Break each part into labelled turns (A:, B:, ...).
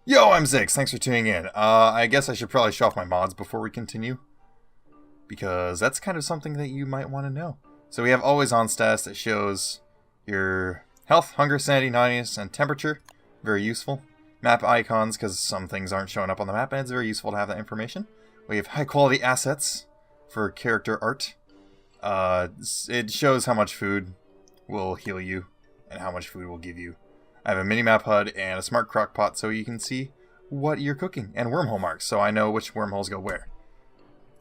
A: Yo, I'm Zix. Thanks for tuning in. I guess I should probably show off my mods before we continue, because that's kind of something that you might want to know. So we have always on stats that shows your health, hunger, sanity, naughtiness, and temperature. Very useful. Map icons, because some things aren't showing up on the map, and it's very useful to have that information. We have high quality assets for character art. It shows how much food will heal you and how much food will give you. I have a mini-map HUD and a smart crock pot so you can see what you're cooking, and wormhole marks so I know which wormholes go where.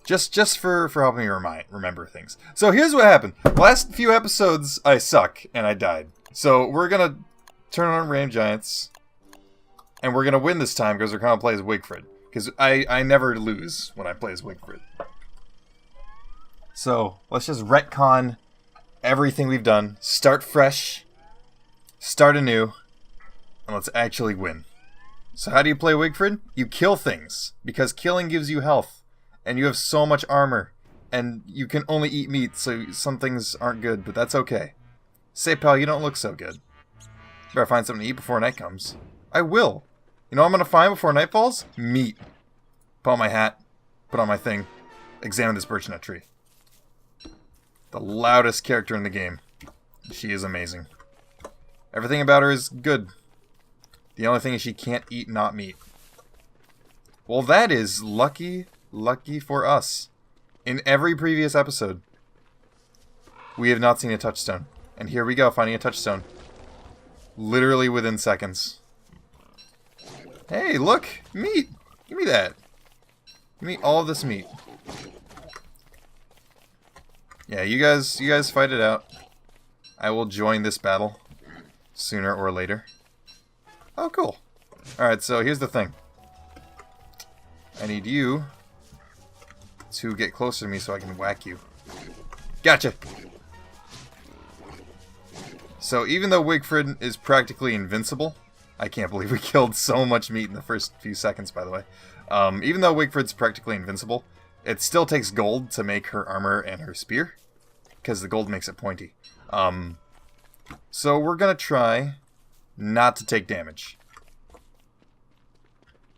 A: Just for helping me remember things. So here's what happened. Last few episodes I suck and I died. So we're gonna turn on Ram Giants and we're gonna win this time because we're gonna play as Wigfrid. Because I never lose when I play as Wigfrid. So let's just retcon everything we've done. Start fresh. Start anew. And let's actually win. So how do you play Wigfrid? You kill things, because killing gives you health, and you have so much armor, and you can only eat meat, so some things aren't good, but that's okay. Say, pal, you don't look so good. Better find something to eat before night comes. I will. You know what I'm gonna find before night falls? Meat. Put on my hat, put on my thing, examine this birch nut tree. The loudest character in the game. She is amazing. Everything about her is good. The only thing is she can't eat not meat. Well, that is lucky for us. In every previous episode, we have not seen a touchstone. And here we go, finding a touchstone. Literally within seconds. Hey, look! Meat! Give me that. Give me all of this meat. Yeah, you guys fight it out. I will join this battle sooner or later. Oh, cool. Alright, so here's the thing. I need you to get closer to me so I can whack you. Gotcha! So even though Wigfrid is practically invincible, I can't believe we killed so much meat in the first few seconds, by the way. Even though Wigfrid's practically invincible, it still takes gold to make her armor and her spear, because the gold makes it pointy. So we're gonna try not to take damage,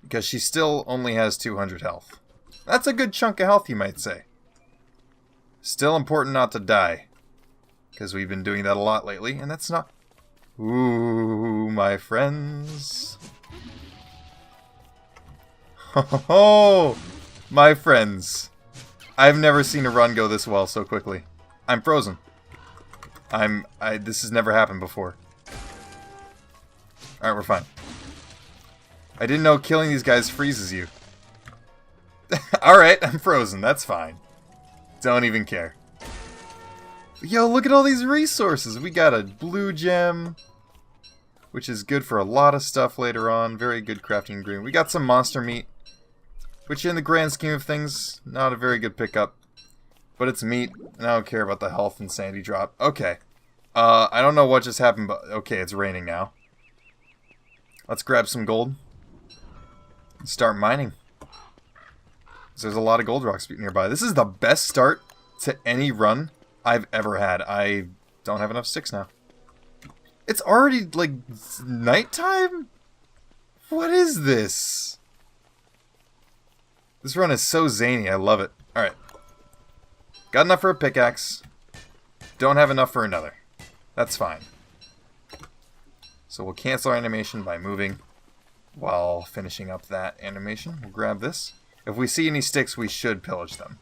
A: because she still only has 200 health. That's a good chunk of health, you might say. Still important not to die, because we've been doing that a lot lately, and that's not... Ooh, my friends. Oh, my friends. I've never seen a run go this well so quickly. I'm frozen. This has never happened before. Alright, we're fine. I didn't know killing these guys freezes you. Alright, I'm frozen. That's fine. Don't even care. Yo, look at all these resources. We got a blue gem, which is good for a lot of stuff later on. Very good crafting ingredient. We got some monster meat, which in the grand scheme of things, not a very good pickup. But it's meat, and I don't care about the health and sanity drop. Okay. I don't know what just happened, but okay, it's raining now. Let's grab some gold and start mining. There's a lot of gold rocks nearby. This is the best start to any run I've ever had. I don't have enough sticks now. It's already, like, nighttime? What is this? This run is so zany. I love it. Alright. Got enough for a pickaxe. Don't have enough for another. That's fine. So we'll cancel our animation by moving while finishing up that animation. We'll grab this. If we see any sticks, we should pillage them.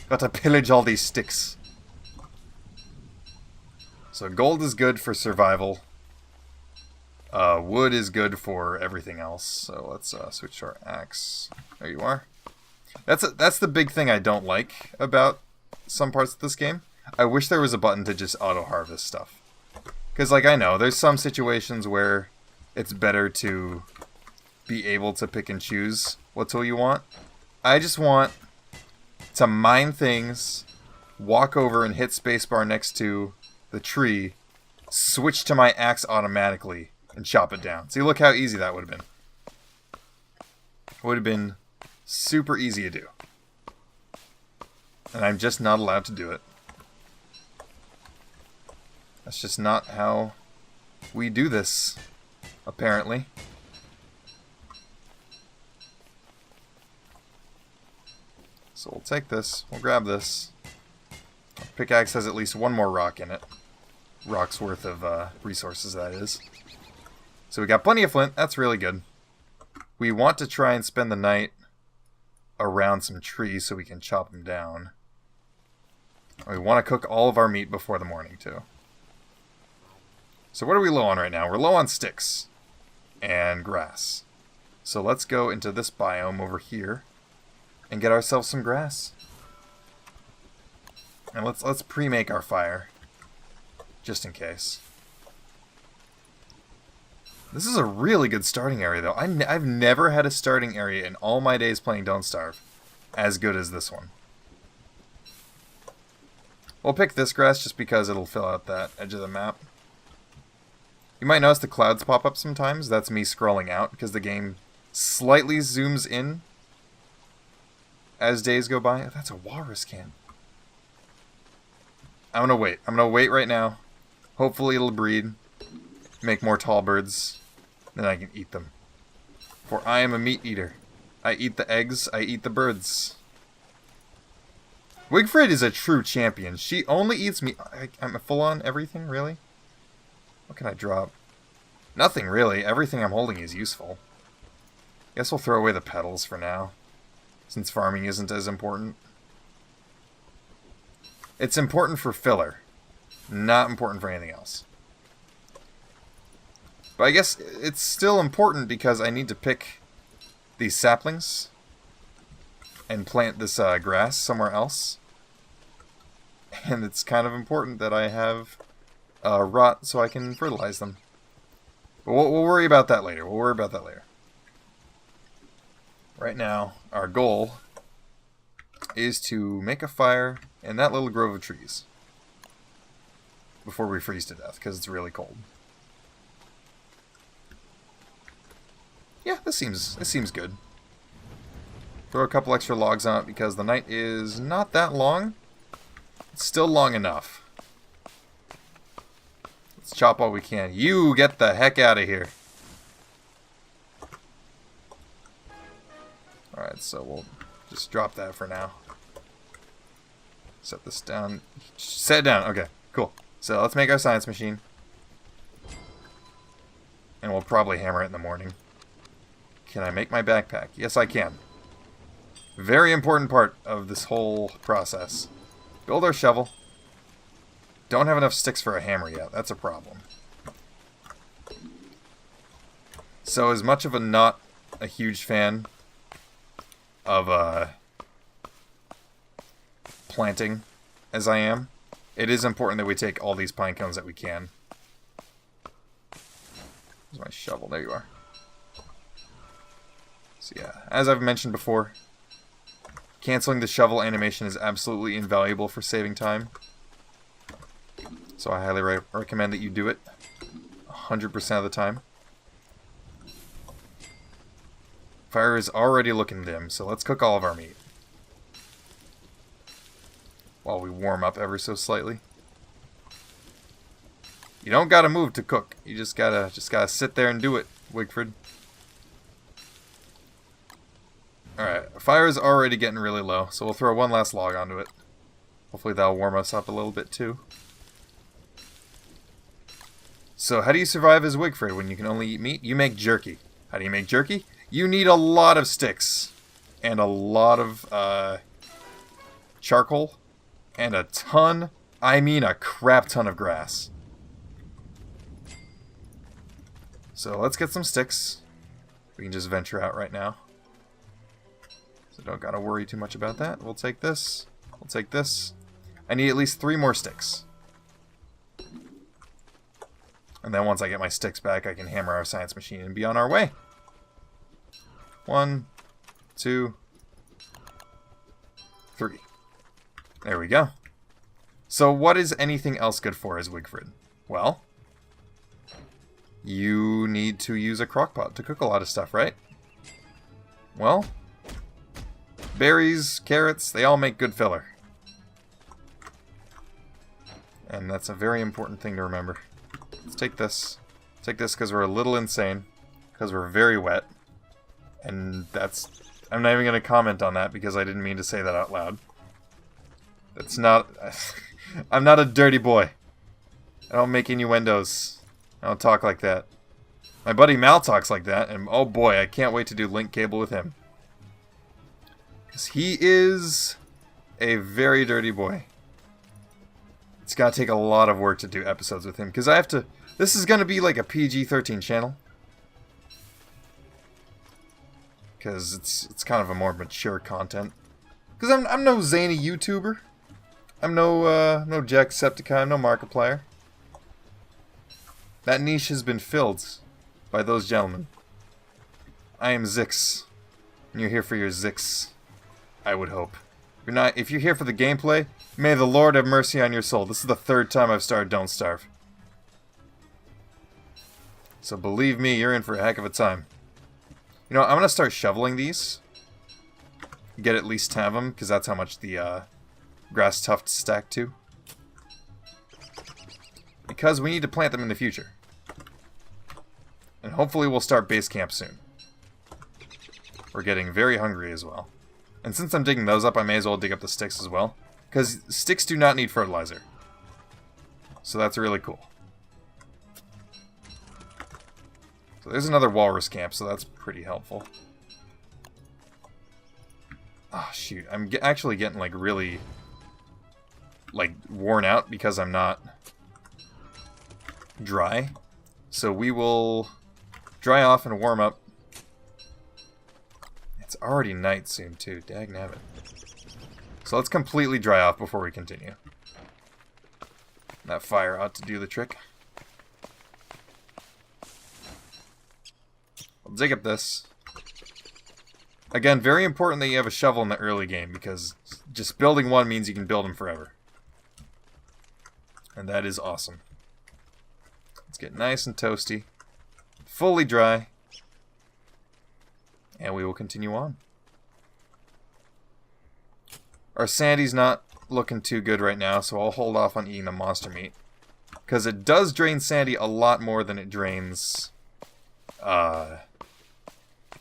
A: Gotta pillage all these sticks. So gold is good for survival. Wood is good for everything else. So let's switch to our axe. There you are. That's the big thing I don't like about some parts of this game. I wish there was a button to just auto-harvest stuff. Because, like, I know, there's some situations where it's better to be able to pick and choose what tool you want. I just want to mine things, walk over and hit spacebar next to the tree, switch to my axe automatically, and chop it down. See, look how easy that would have been. Would have been super easy to do. And I'm just not allowed to do it. That's just not how we do this, apparently. So we'll take this. We'll grab this. Pickaxe has at least one more rock in it. Rock's worth of resources, that is. So we got plenty of flint. That's really good. We want to try and spend the night around some trees so we can chop them down. We want to cook all of our meat before the morning, too. So what are we low on right now? We're low on sticks and grass. So let's go into this biome over here and get ourselves some grass. And let's pre-make our fire, just in case. This is a really good starting area, though. I've never had a starting area in all my days playing Don't Starve as good as this one. We'll pick this grass just because it'll fill out that edge of the map. You might notice the clouds pop up sometimes. That's me scrolling out because the game slightly zooms in as days go by. Oh, that's a walrus can. I'm gonna wait. I'm gonna wait right now. Hopefully it'll breed, make more tall birds, then I can eat them. For I am a meat eater. I eat the eggs, I eat the birds. Wigfrid is a true champion. She only eats meat. I'm full on everything, really? What can I drop? Nothing, really. Everything I'm holding is useful. Guess we'll throw away the petals for now, since farming isn't as important. It's important for filler, not important for anything else. But I guess it's still important because I need to pick these saplings and plant this grass somewhere else. And it's kind of important that I have rot so I can fertilize them. But we'll worry about that later. We'll worry about that later. Right now, our goal is to make a fire in that little grove of trees before we freeze to death, because it's really cold. Yeah, this seems good. Throw a couple extra logs on it because the night is not that long. It's still long enough. Let's chop all we can. You get the heck out of here. Alright, so we'll just drop that for now. Set this down. Set it down. Okay, cool. So let's make our science machine. And we'll probably hammer it in the morning. Can I make my backpack? Yes, I can. Very important part of this whole process. Build our shovel. Don't have enough sticks for a hammer yet. That's a problem. So as much of not a huge fan of planting as I am, it is important that we take all these pine cones that we can. Where's my shovel? There you are. So yeah, as I've mentioned before, canceling the shovel animation is absolutely invaluable for saving time. So I highly recommend that you do it 100% of the time. Fire is already looking dim, so let's cook all of our meat while we warm up ever so slightly. You don't gotta move to cook. You just gotta sit there and do it, Wigfrid. Alright, fire is already getting really low, so we'll throw one last log onto it. Hopefully that'll warm us up a little bit too. So how do you survive as Wigfrid when you can only eat meat? You make jerky. How do you make jerky? You need a lot of sticks and a lot of charcoal and a ton, I mean a crap ton of grass. So let's get some sticks. We can just venture out right now. So don't gotta worry too much about that. We'll take this. We'll take this. I need at least 3 more sticks. And then once I get my sticks back, I can hammer our science machine and be on our way. 1, 2, 3. There we go. So what is anything else good for as Wigfrid? Well, you need to use a crockpot to cook a lot of stuff, right? Well, berries, carrots, they all make good filler. And that's a very important thing to remember. Let's take this. Take this because we're a little insane. Because we're very wet. And that's I'm not even going to comment on that because I didn't mean to say that out loud. That's not... I'm not a dirty boy. I don't make innuendos. I don't talk like that. My buddy Mal talks like that, and oh boy, I can't wait to do Link Cable with him. Because he is a very dirty boy. It's going to take a lot of work to do episodes with him, because I have to... This is going to be like a PG-13 channel. Because it's kind of a more mature content. Because I'm no zany YouTuber. I'm no Jacksepticeye, I'm no Markiplier. That niche has been filled by those gentlemen. I am Zix. And you're here for your Zix. I would hope. If you're here for the gameplay, may the Lord have mercy on your soul. This is the 3rd time I've started Don't Starve. So believe me, you're in for a heck of a time. You know, I'm going to start shoveling these. Get at least 10 of them, because that's how much the grass tufts stack to. Because we need to plant them in the future. And hopefully we'll start base camp soon. We're getting very hungry as well. And since I'm digging those up, I may as well dig up the sticks as well. Because sticks do not need fertilizer. So that's really cool. So there's another walrus camp, so that's pretty helpful. Oh, shoot. I'm actually getting, like, really, like, worn out because I'm not dry. So we will dry off and warm up. It's already night soon, too. Dagnabbit. So let's completely dry off before we continue. That fire ought to do the trick. I'll dig up this. Again, very important that you have a shovel in the early game, because just building one means you can build them forever. And that is awesome. Let's get nice and toasty. Fully dry. And we will continue on. Our sandy's not looking too good right now, so I'll hold off on eating the monster meat. Because it does drain sandy a lot more than it drains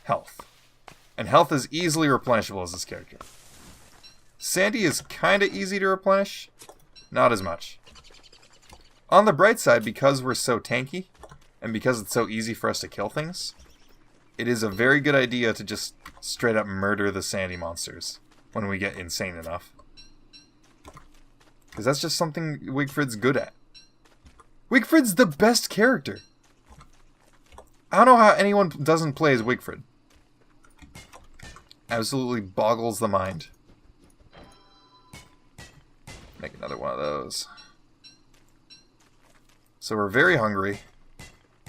A: health. And health is easily replenishable as this character. Sandy is kind of easy to replenish. Not as much. On the bright side, because we're so tanky, and because it's so easy for us to kill things, it is a very good idea to just straight up murder the sandy monsters when we get insane enough. Because that's just something Wigfrid's good at. Wigfrid's the best character! I don't know how anyone doesn't play as Wigfrid. Absolutely boggles the mind. Make another one of those. So we're very hungry.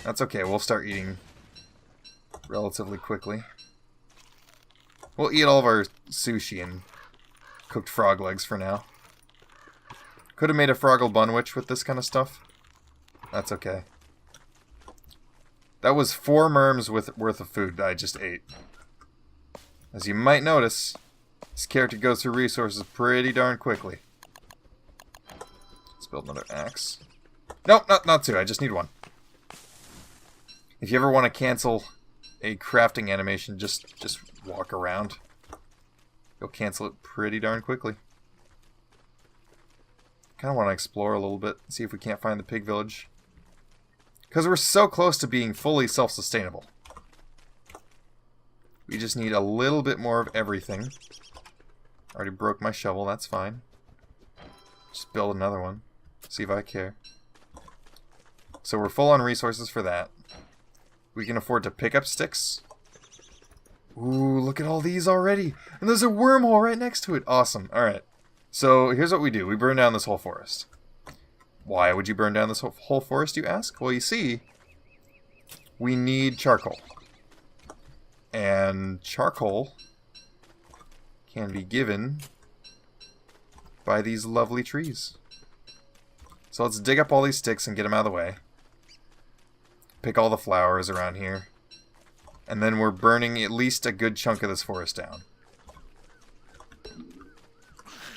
A: That's okay, we'll start eating relatively quickly. We'll eat all of our sushi and cooked frog legs for now. Could have made a Froggle Bunwich with this kind of stuff. That's okay. That was 4 merms worth of food that I just ate. As you might notice, this character goes through resources pretty darn quickly. Let's build another axe. Nope, not 2. I just need 1. If you ever want to cancel a crafting animation, just walk around. You'll cancel it pretty darn quickly. Kind of want to explore a little bit, see if we can't find the pig village. Because we're so close to being fully self-sustainable. We just need a little bit more of everything. Already broke my shovel, that's fine. Just build another one. See if I care. So we're full on resources for that. We can afford to pick up sticks. Ooh, look at all these already. And there's a wormhole right next to it. Awesome. Alright. So here's what we do. We burn down this whole forest. Why would you burn down this whole forest, you ask? Well, you see, we need charcoal. And charcoal can be given by these lovely trees. So let's dig up all these sticks and get them out of the way. Pick all the flowers around here. And then we're burning at least a good chunk of this forest down.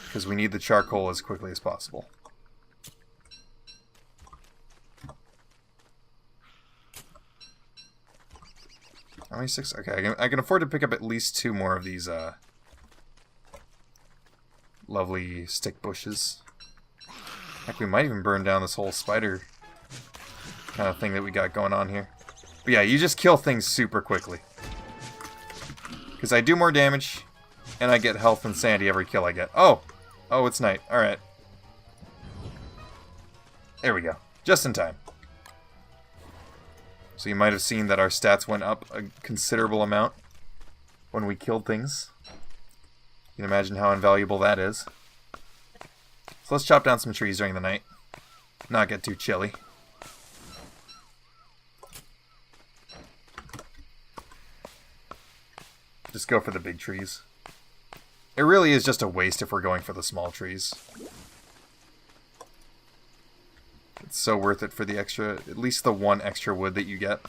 A: Because we need the charcoal as quickly as possible. How many 6? Okay, I can afford to pick up at least 2 more of these lovely stick bushes. Heck, we might even burn down this whole spider kind of thing that we got going on here. But yeah, you just kill things super quickly. Because I do more damage, and I get health and sanity every kill I get. Oh! Oh, it's night. Alright. There we go. Just in time. So you might have seen that our stats went up a considerable amount when we killed things. You can imagine how invaluable that is. So let's chop down some trees during the night. Not get too chilly. Just go for the big trees. It really is just a waste if we're going for the small trees. It's so worth it for the extra, at least the 1 extra wood that you get.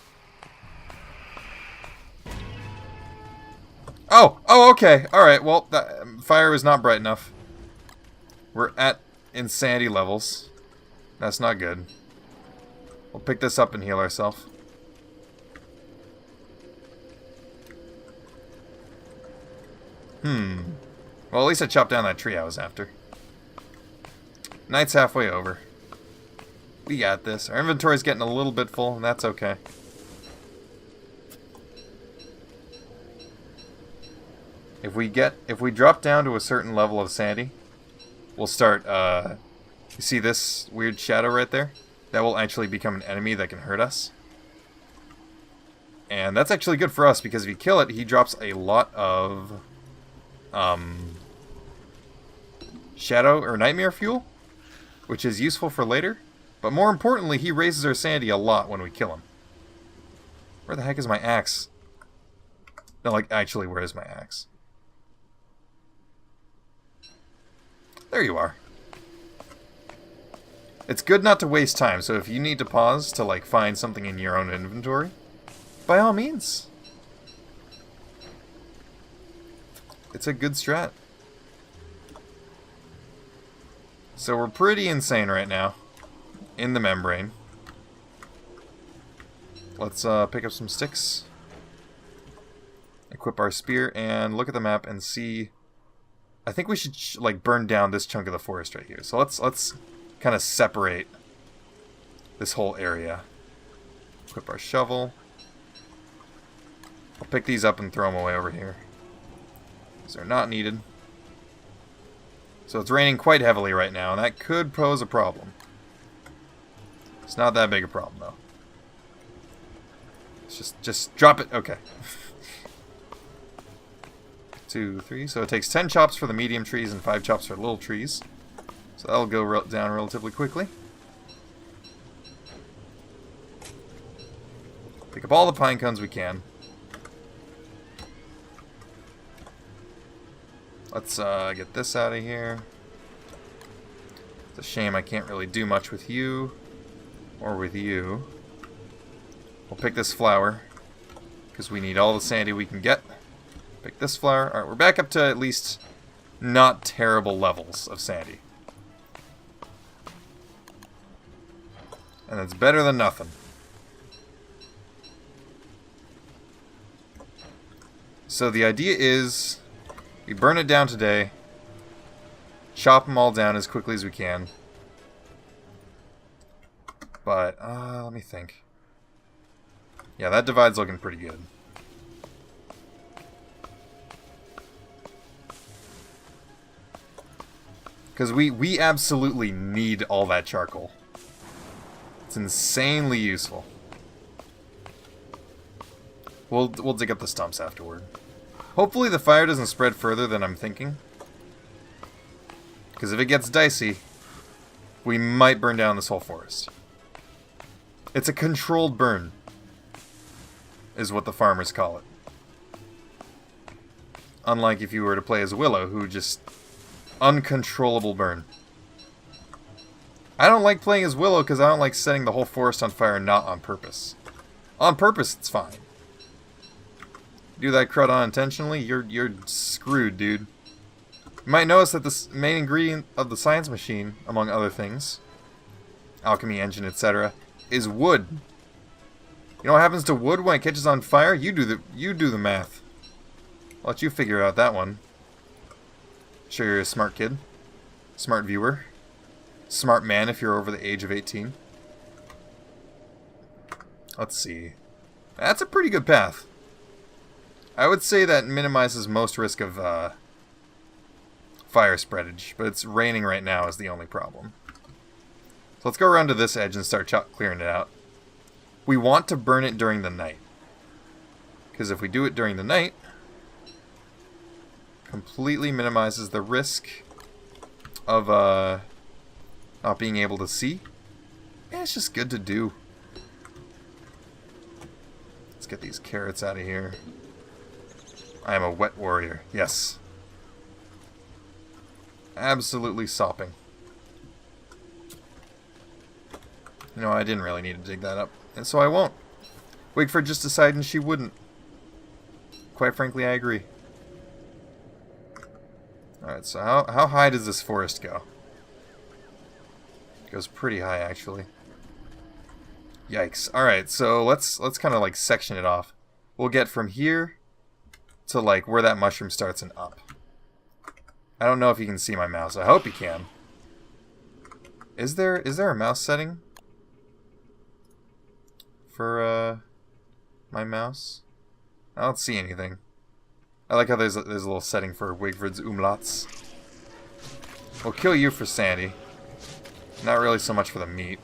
A: Oh! Oh, okay. Alright, well, that fire is not bright enough. We're at insanity levels. That's not good. We'll pick this up and heal ourselves. Well, at least I chopped down that tree I was after. Night's halfway over. We got this. Our inventory's getting a little bit full, and that's okay. If we drop down to a certain level of sanity, we'll start, you see this weird shadow right there? That will actually become an enemy that can hurt us. And that's actually good for us, because if you kill it, he drops a lot of shadow or nightmare fuel, which is useful for later. But more importantly, he raises our sanity a lot when we kill him. Where the heck is my axe? No, like, actually, where is my axe? There you are. It's good not to waste time, so if you need to pause to, like, find something in your own inventory, by all means. It's a good strat. So we're pretty insane right now in the membrane. Let's pick up some sticks, equip our spear, and look at the map and see. I think we should like burn down this chunk of the forest right here. So let's kind of separate this whole area. Equip our shovel. I'll pick these up and throw them away over here, because they're not needed. So it's raining quite heavily right now, and that could pose a problem. It's not that big a problem, though. It's just drop it. Okay. 2, 3. So it takes 10 chops for the medium trees and 5 chops for little trees. So that'll go down relatively quickly. Pick up all the pine cones we can. Let's get this out of here. It's a shame I can't really do much with you. Or with you. We'll pick this flower, because we need all the sanity we can get. Pick this flower. Alright, we're back up to at least not terrible levels of sanity. And it's better than nothing. So the idea is, we burn it down today, chop them all down as quickly as we can. But, let me think. Yeah, that divide's looking pretty good. Because we absolutely need all that charcoal. It's insanely useful. We'll dig up the stumps afterward. Hopefully the fire doesn't spread further than I'm thinking. Because if it gets dicey, we might burn down this whole forest. It's a controlled burn, is what the farmers call it. Unlike if you were to play as Willow, who just uncontrollable burn. I don't like playing as Willow because I don't like setting the whole forest on fire not on purpose. On purpose, it's fine. Do that crud unintentionally, you're screwed, dude. You might notice that the main ingredient of the science machine, among other things, alchemy engine, etc., is wood. You know what happens to wood when it catches on fire? You do the math. I'll let you figure out that one. Sure, you're a smart kid. Smart viewer. Smart man if you're over the age of 18. Let's see. That's a pretty good path. I would say that minimizes most risk of fire spreadage, but it's raining right now is the only problem. So let's go around to this edge and start clearing it out. We want to burn it during the night. Because if we do it during the night, completely minimizes the risk of not being able to see. Yeah, it's just good to do. Let's get these carrots out of here. I am a wet warrior. Yes. Absolutely sopping. You know, I didn't really need to dig that up, and so I won't. Wigford just decided she wouldn't. Quite frankly, I agree. Alright, so how high does this forest go? It goes pretty high, actually. Yikes. Alright, so let's kind of like section it off. We'll get from here to like where that mushroom starts and up. I don't know if you can see my mouse. I hope you can. Is there a mouse setting for my mouse? I don't see anything. I like how there's a little setting for Wigford's umlauts. We'll kill you for Sandy. Not really so much for the meat.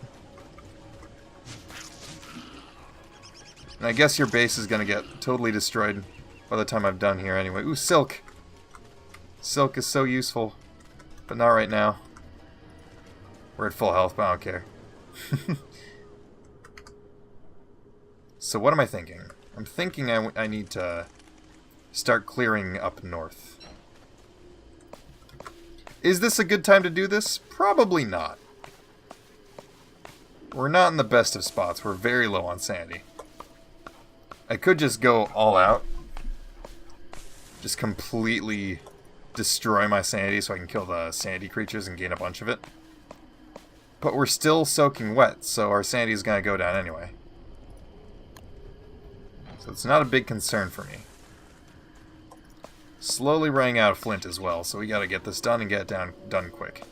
A: And I guess your base is gonna get totally destroyed by the time I'm done here anyway. Ooh, silk! Silk is so useful. But not right now. We're at full health, but I don't care. So what am I thinking? I'm thinking I need to start clearing up north. Is this a good time to do this? Probably not. We're not in the best of spots. We're very low on sanity. I could just go all out. Just completely destroy my sanity so I can kill the sanity creatures and gain a bunch of it. But we're still soaking wet, so our sanity is going to go down anyway. So it's not a big concern for me. Slowly running out of flint as well, so we got to get this done and get it done quick.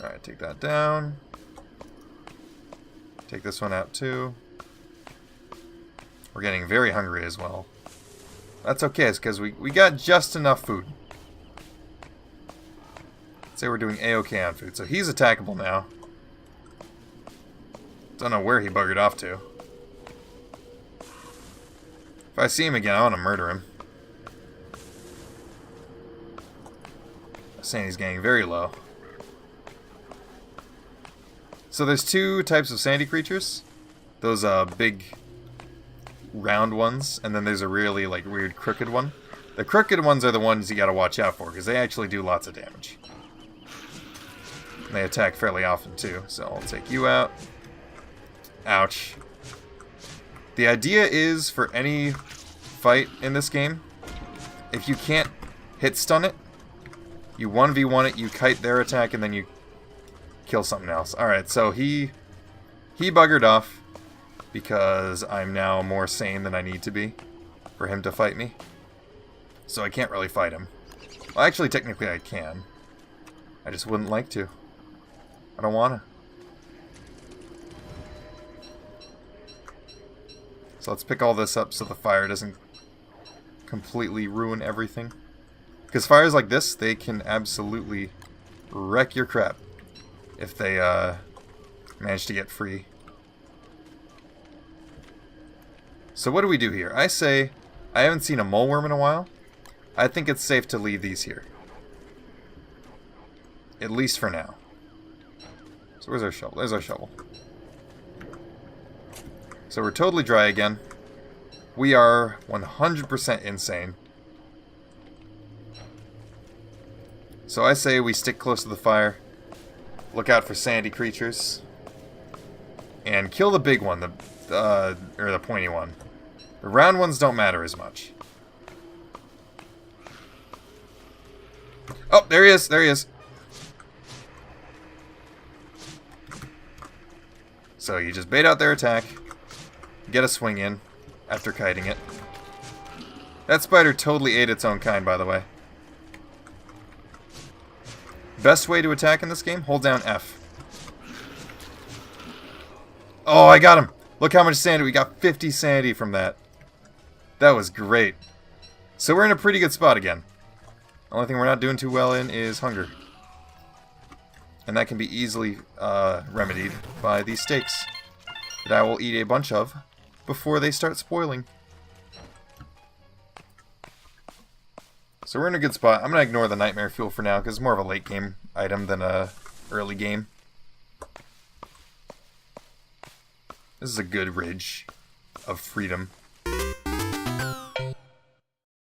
A: Alright, take that down. Take this one out too. We're getting very hungry as well. That's okay, it's because we got just enough food. Let's say we're doing A-OK on food. So he's attackable now. Don't know where he buggered off to. If I see him again, I want to murder him. I'm saying he's getting very low. So there's two types of sandy creatures. Those big round ones, and then there's a really like weird crooked one. The crooked ones are the ones you gotta watch out for, because they actually do lots of damage. And they attack fairly often too, so I'll take you out. Ouch. The idea is, for any fight in this game, if you can't hit stun it, you 1v1 it, you kite their attack, and then you kill something else. Alright, so he buggered off because I'm now more sane than I need to be for him to fight me. So I can't really fight him. Well, actually, technically I can. I just wouldn't like to. I don't want to. So let's pick all this up so the fire doesn't completely ruin everything. Because fires like this, they can absolutely wreck your crap if they manage to get free. So what do we do here? I say, I haven't seen a mole worm in a while. I think it's safe to leave these here. At least for now. So where's our shovel? There's our shovel. So we're totally dry again. We are 100% insane. So I say we stick close to the fire. Look out for sandy creatures. And kill the big one, or the pointy one. The round ones don't matter as much. Oh, there he is, there he is. So you just bait out their attack, get a swing in after kiting it. That spider totally ate its own kind, by the way. Best way to attack in this game, hold down F. Oh, I got him! Look how much sanity. We got 50 sanity from that. That was great. So we're in a pretty good spot again. The only thing we're not doing too well in is hunger. And that can be easily remedied by these steaks that I will eat a bunch of before they start spoiling. So we're in a good spot. I'm going to ignore the nightmare fuel for now because it's more of a late game item than a early game. This is a good ridge of freedom.